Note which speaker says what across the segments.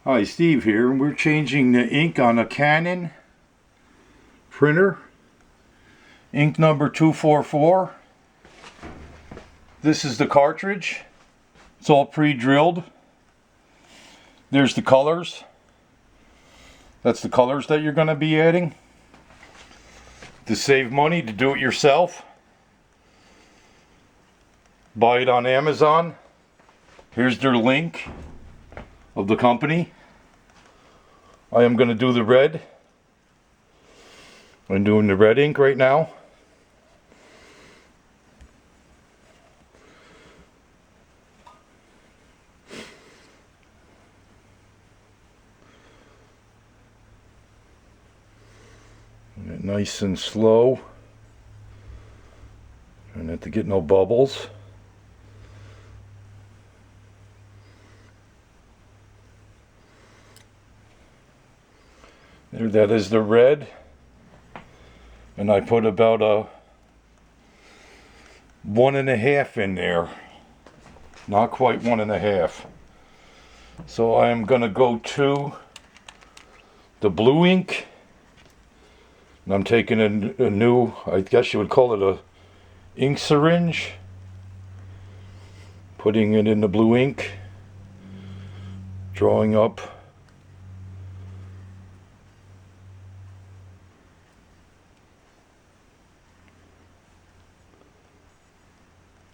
Speaker 1: Hi, Steve here, and we're changing the ink on a Canon printer. Ink number 244. This is the cartridge. It's all pre-drilled. There's the colors. That's the colors that you're going to be adding. To save money, to do it yourself, buy it on Amazon. Here's their link of the company. I am going to do the red. I'm doing the red ink right now. Nice and slow. Trying not to get no bubbles. There, that is the red. And I put about a 1.5 in there. Not quite 1.5. So I am going to go to the blue ink. And I'm taking a new, I guess you would call it a ink syringe. Putting it in the blue ink. Drawing up.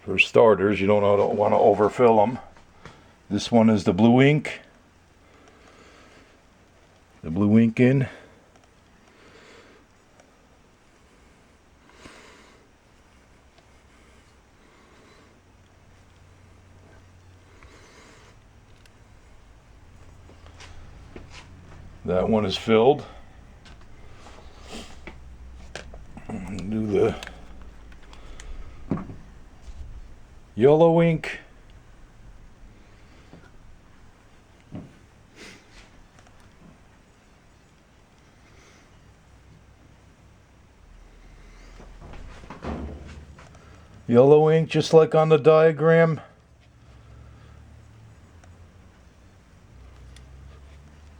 Speaker 1: For starters, you don't want to overfill them. This one is the blue ink. The blue ink in. That one is filled. Do the yellow ink. Yellow ink, just like on the diagram.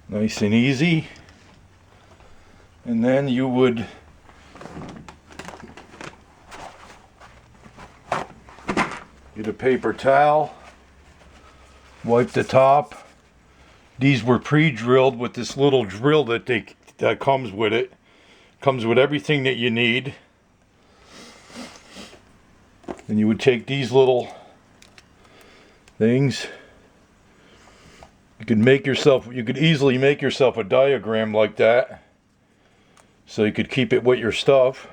Speaker 1: Nice and easy. And then you would get a paper towel, wipe the top. These were pre-drilled with this little drill that comes with it. Comes with everything that you need. And you would take these little things. You could easily make yourself a diagram like that. So you could keep it with your stuff.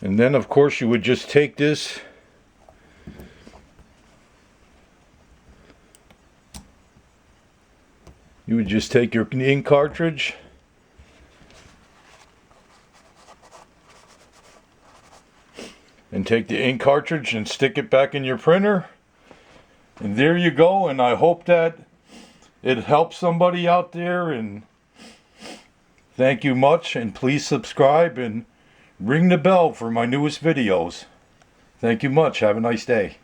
Speaker 1: And then of course you would just take this you would just take your ink cartridge and take the ink cartridge and stick it back in your printer. And there you go, and I hope that it helps somebody out there, and thank you much, and please subscribe and ring the bell for my newest videos. Thank you much. Have a nice day.